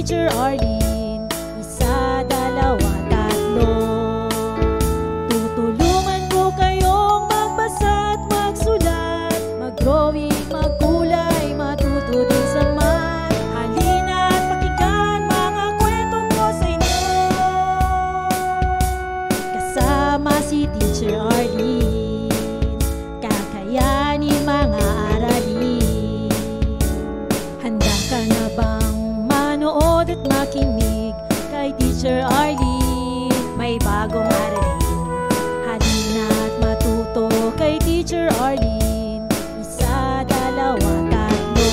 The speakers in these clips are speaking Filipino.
Teacher Arlene. Isa, dalawa, tatlo. Tutulungan ko kayong magbasa at magsulat, mag-drawing, magkulay, matuto din sa math. Halina at pakinggan mga kwento ko sa inyo. Kasama si Teacher Arlene, kakayanin mga aralin. Handa ka na bang manood at makinig kay Teacher Arlene? May bagong aralin. Halina at matuto kay Teacher Arlene. Isa, dalawa, tatlo.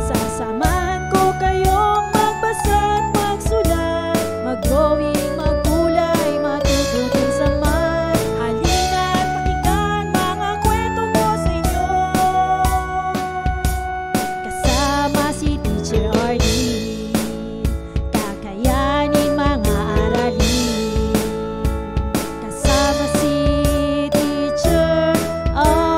Sasamahan ko kayong magbasa at magsulat, mag-drawing, magkulay, matuto din sa math. Halina at pakinggan mga kwento ko sa inyo. Kasama si Teacher Arlene, kakayanin mga aralin. Kasama si Teacher Arlene.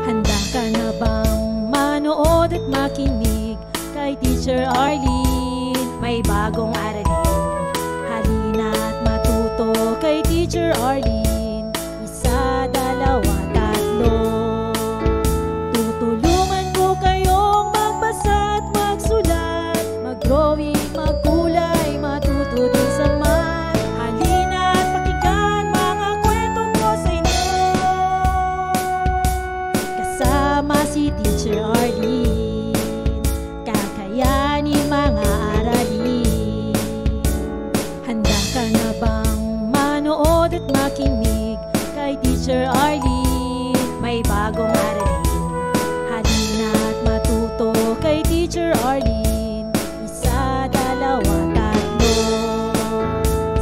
Handa ka na bang manood at makinig kay Teacher Arlene? May bagong aralin. Halina at matuto kay Teacher Arlene. Isa, dalawa, tatlo. Tutulungan ko kayong magbasa at magsulat, mag-drawing, magkulay, matuto din sa math. Halina at pakinggan mga kwento ko sa inyo. Kasama si Teacher Arlene, kakayanin mga aralin. Handa ka na bang manood at makinig kay Teacher Arlene? May bagong aralin. Halina at matuto kay Teacher Arlene. Isa, dalawa, tatlo.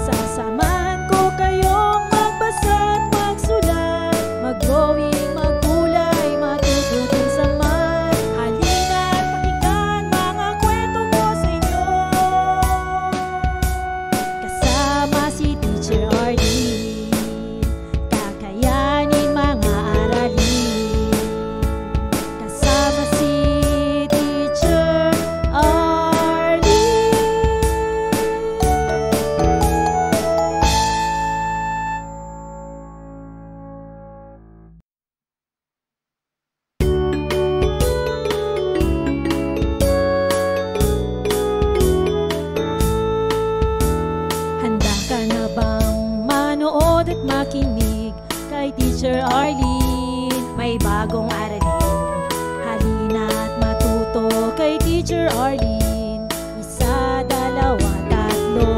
Sasamahan ko kayong magbasa at magsulat, mag-drawing, magkulay, matuto din sa math. Halina at pakinggan mga kwento ko sa inyo. Kasama si Teacher Arlene, kakayanin mga aralin. Kasama si Teacher Arlene. Handa ka na bang manood at makinig kay Teacher Arlene? May bagong aralin. Halina at matuto kay Teacher Arlene. Isa, dalawa, tatlo.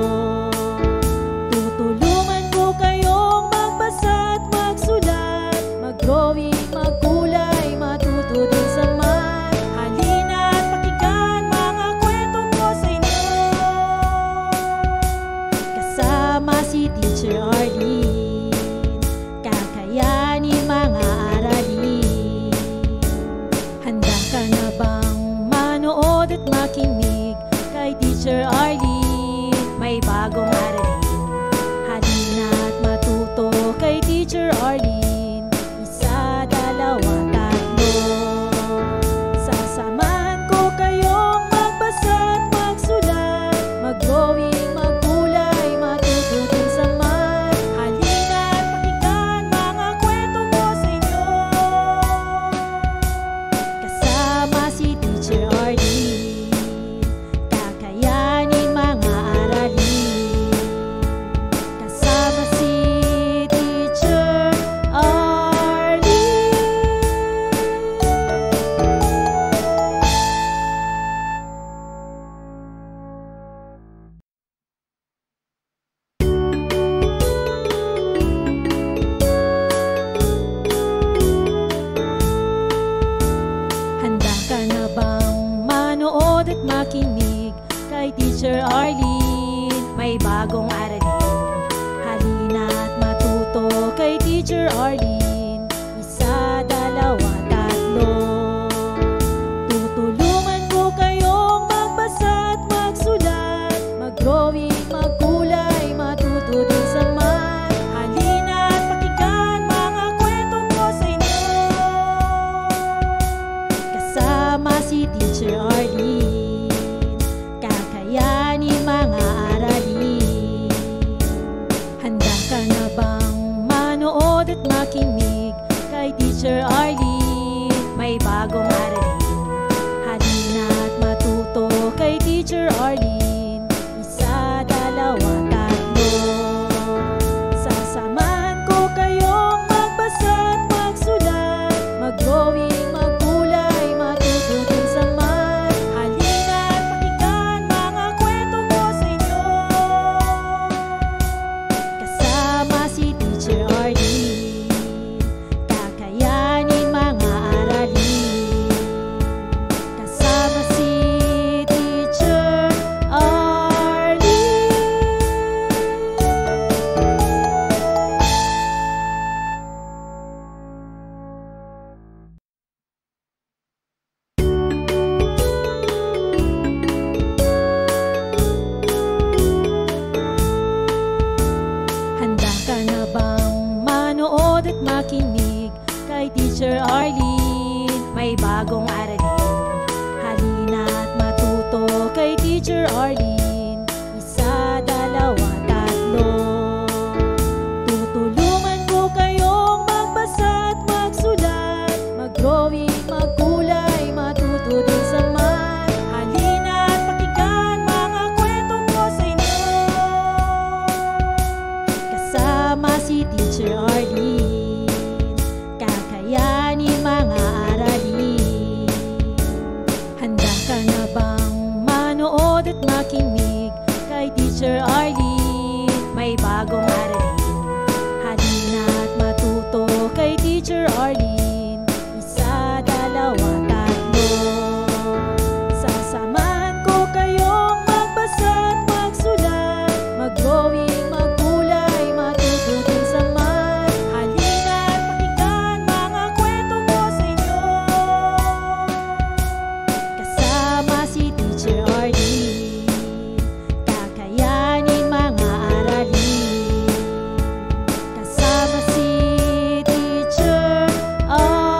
Tutulungan ko kayong magbasa at magsulat, mag-drawing, magkulay, matuto din sa math. Halina at pakinggan mga kwento ko sa inyo. Kasama si Teacher Arlene, kakayanin mga aralin. Handa ka na bang manood at makinig kay Teacher Arlene? May bagong aralin. Halina at matuto kay Teacher Arlene. Isa, dalawa, tatlo. Sasamahan ko kayong magbasa at magsulat, mag-drawing, magkulay, matuto din sa math. Halina at pakinggan mga kwento ko sa inyo. Kasama si Teacher Arlene, kakayanin mga aralin. Kasama si Teacher Arlene. Handa ka na bang manood at makinig kay Teacher Arlene? May bagong aralin. Halina at matuto kay Teacher Arlene. Isa, dalawa, tatlo. manood at makinig kay Teacher Arlene. May bagong aralin, halina't matuto kay Teacher Arlene. Isa, dalawa, tatlo. Sasamahan ko kayong magbasa at magsulat, mag-drawing, magkulay, matuto din sa math. Halina't pakinggan mga kwento ko sa inyo, kasama si Teacher Arlene. Kakayanin mga aralin, kasama si Teacher Arlene. Handa ka na bang manood at makinig kay Teacher Arlene? May bagong aralin, halina't matuto kay Teacher Arlene. Isa, dalawa, tatlo. Tutulungan ko kayong magbasa at magsulat, mag-drawing, magkulay, matuto din sa math. Halina't pakinggan mga kwento ko sa inyo, kasama si Teacher Arlene. Kakayanin mga aralin. Handa ka na bang manood at makinig kay Teacher Arlene? May bagong aralin, halina't matuto kay Teacher Arlene. Isa, dalawa, tatlo. Sasamahan ko kayong magbasa at magsulat, mag-drawing, magkulay, matuto din sa math. Halina't pakinggan mga kwento ko sa inyo, kasama si Teacher Arlene. Kakayanin mga aralin, kasama si Teacher Arlene.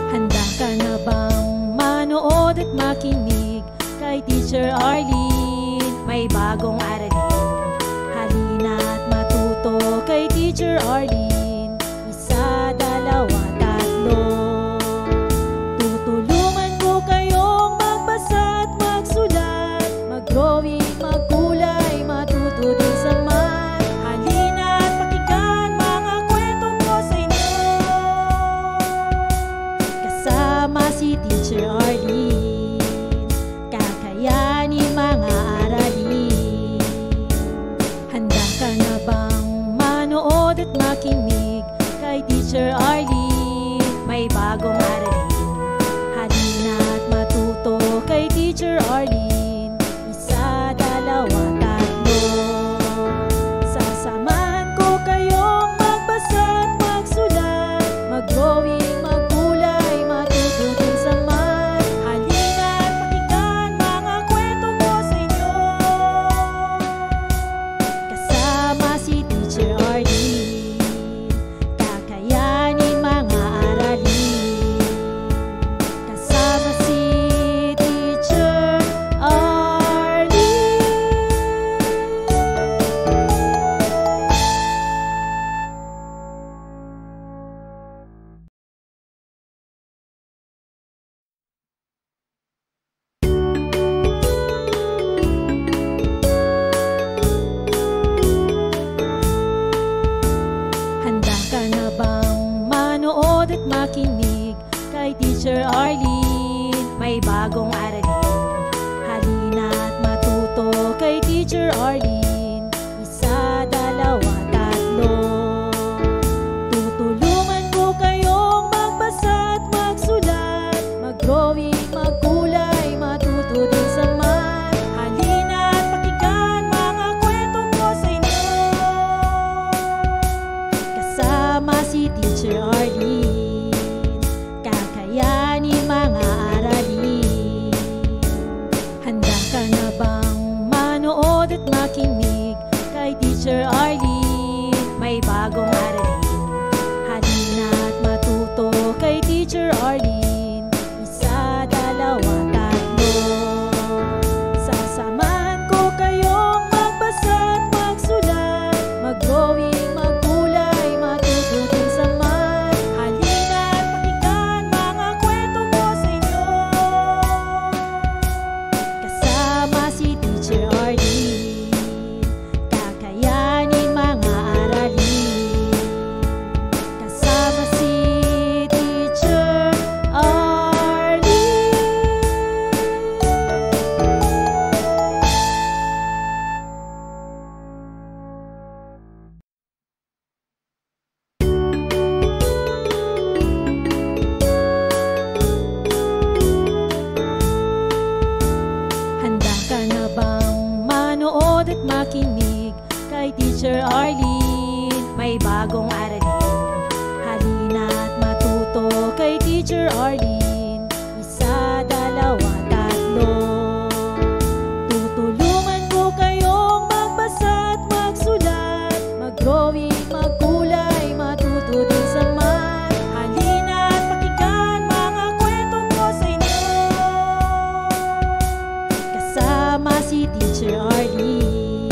Handa ka na bang manood at makinig kay Teacher Arlene? May bagong aralin, halina't matuto kay Teacher Arlene. Isa, dalawa, tatlo. Tutulungan ko kayong magbasa at magsulat, mag-drawing, magkulay, matuto din sa math. Halina't pakinggan mga kwento ko sa inyo, kasama si Teacher Arlene. Kakayanin mga aralin. Handa ka na bang manood at makinig kay Teacher Arlene? May bagong aralin, halina't matuto kay Teacher Arlene. Isa, dalawa, tatlo. Sasamahan ko kayong magbasa at magsulat, mag-drawing, magkulay, matuto din sa math. Halina't pakinggan mga kwento ko sa inyo, kasama si Teacher Arlene. Kakayanin mga aralin, kasama si Teacher Arlene. Handa ka na bang manood at makinig kay Teacher Arlene? May bagong aralin, halina't matuto kay Teacher Arlene. Isa, dalawa, tatlo. Tutulungan ko kayong magbasa at magsulat, mag-drawing, magkulay, matuto din sa math. Halina't pakinggan mga kwento ko sa inyo, kasama si Teacher Arlene. Kakayanin mga aralin. may bagong aralin. Halina't matuto kay Teacher Arlene. Isa, dalawa, tatlo. Tutulungan ko kayong magbasa at magsulat, mag-drawing, magkulay, matuto din sa math. Halina't pakinggan mga kwento ko sa inyo. Kasama si Teacher Arlene,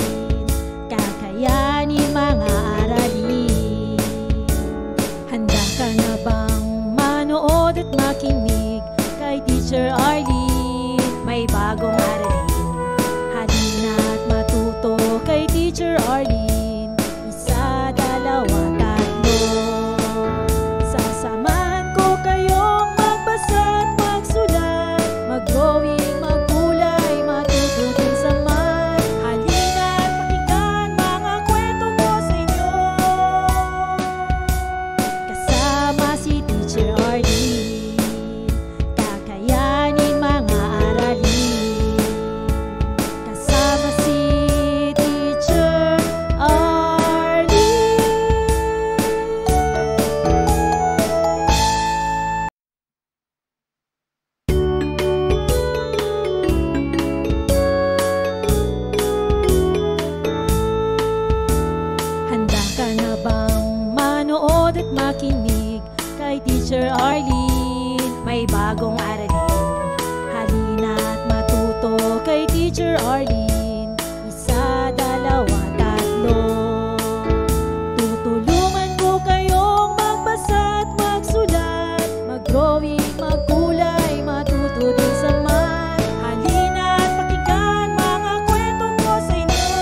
kakayanin mga aralin. Handa ka na bang manood at makinig kay Teacher Arlene? May bagong aralin. Halina't matuto kay Teacher Arlene. Isa, dalawa, tatlo. Sasamahan ko kayong magbasa at magsulat, mag-drawing, magkulay, matuto din sa math. Halina't pakinggan mga kwento ko sa inyo. Kasama si Teacher Arlene, kakayanin mga aralin. Kasama si Teacher Arlene. Handa ka na bang manood at makinig kay Teacher Arlene? May bagong aralin. Halina't matuto kay Teacher Arlene. Isa, dalawa, tatlo. Tutulungan ko kayong magbasa at magsulat, mag-drawing, magkulay, matuto din sa math. Halina't pakinggan mga kwento ko sa inyo.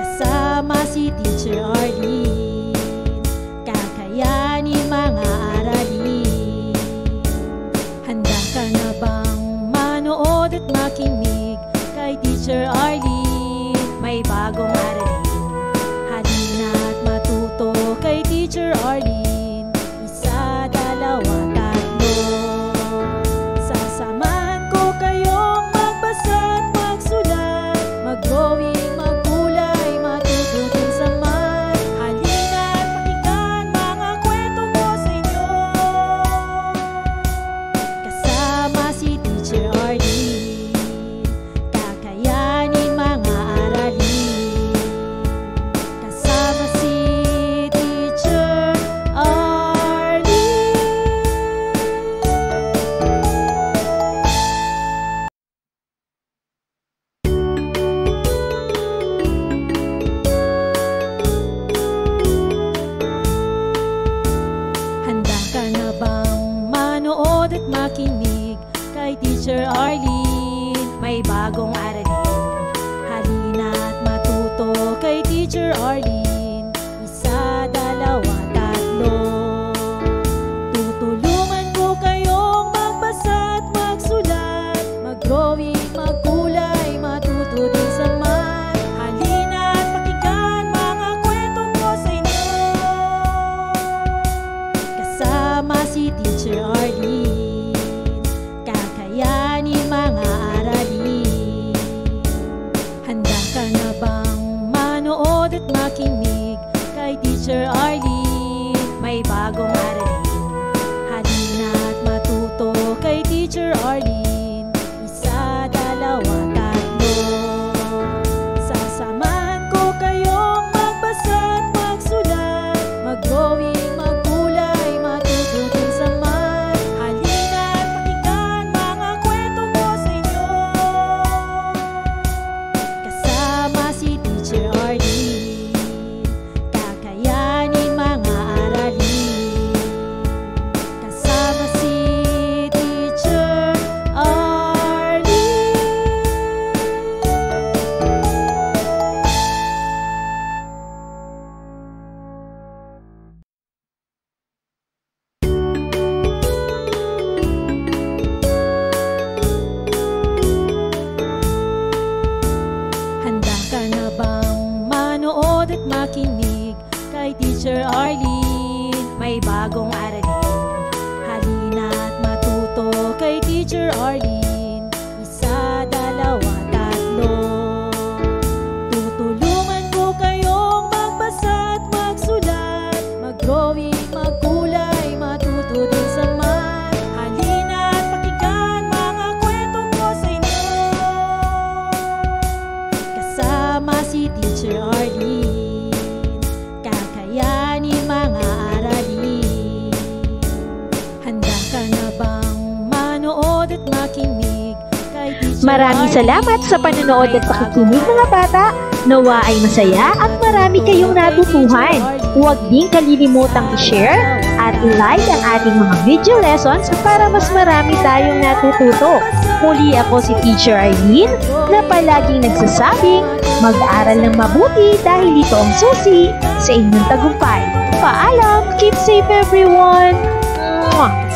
Kasama si Teacher Arlene, kakayanin mga aralin. Handa ka na bang manood at makinig kay Teacher Arlene? May bagong aralin. Halina't matuto kay Teacher Arlene. Isa, dalawa, tatlo. Sasamahan ko kayong magbasa at magsulat, mag-drawing, magkulay, matuto din sa math. Halina't pakinggan mga kwento ko sa inyo. Kasama si Teacher Arlene, kakayanin mga aralin. Kasama si Teacher Arlene. Handa ka na bang manood at makinig kay Teacher Arlene? May bagong aralin. Halina't matuto kay Teacher Arlene. Isa, dalawa, tatlo. Tutulungan ko kayong magbasa at magsulat, mag-drawing, magkulay, matuto din sa math. Halina't pakinggan mga kwento ko sa inyo. Kasama si Teacher Arlene, kakayanin mga aralin. Handa ka na bang manood at makinig kay Teacher Arlene? May bagong aralin. Halina't matuto kay Teacher Arlene. Isa, dalawa, tatlo. Sasamahan ko kayong magbasa at magsulat, mag-drawing, magkulay, matuto din sa math. Halina't pakinggan mga kwento ko sa inyo. Kasama si Teacher Arlene, kakayanin mga aralin. Kasama si Teacher Arlene. Handa ka na bang manood at makinig kay Teacher Arlene? May bagong aralin. Halina't matuto kay Teacher Arlene. Isa, dalawa, tatlo. Tutulungan ko kayong magbasa Maraming salamat sa panonood at pakikinig mga bata. Nawa ay masaya at marami kayong natutuhan. Huwag din kalilimutang i-share at i-like ang ating mga video lessons para mas marami tayong natututo. Muli ako si Teacher Arlene na palaging nagsasabing mag-aral ng mabuti dahil ito ang susi sa inyong tagumpay. Paalam! Keep safe everyone!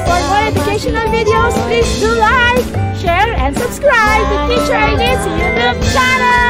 For more educational videos, please do like, share, and subscribe to Teacher Arlene's YouTube channel!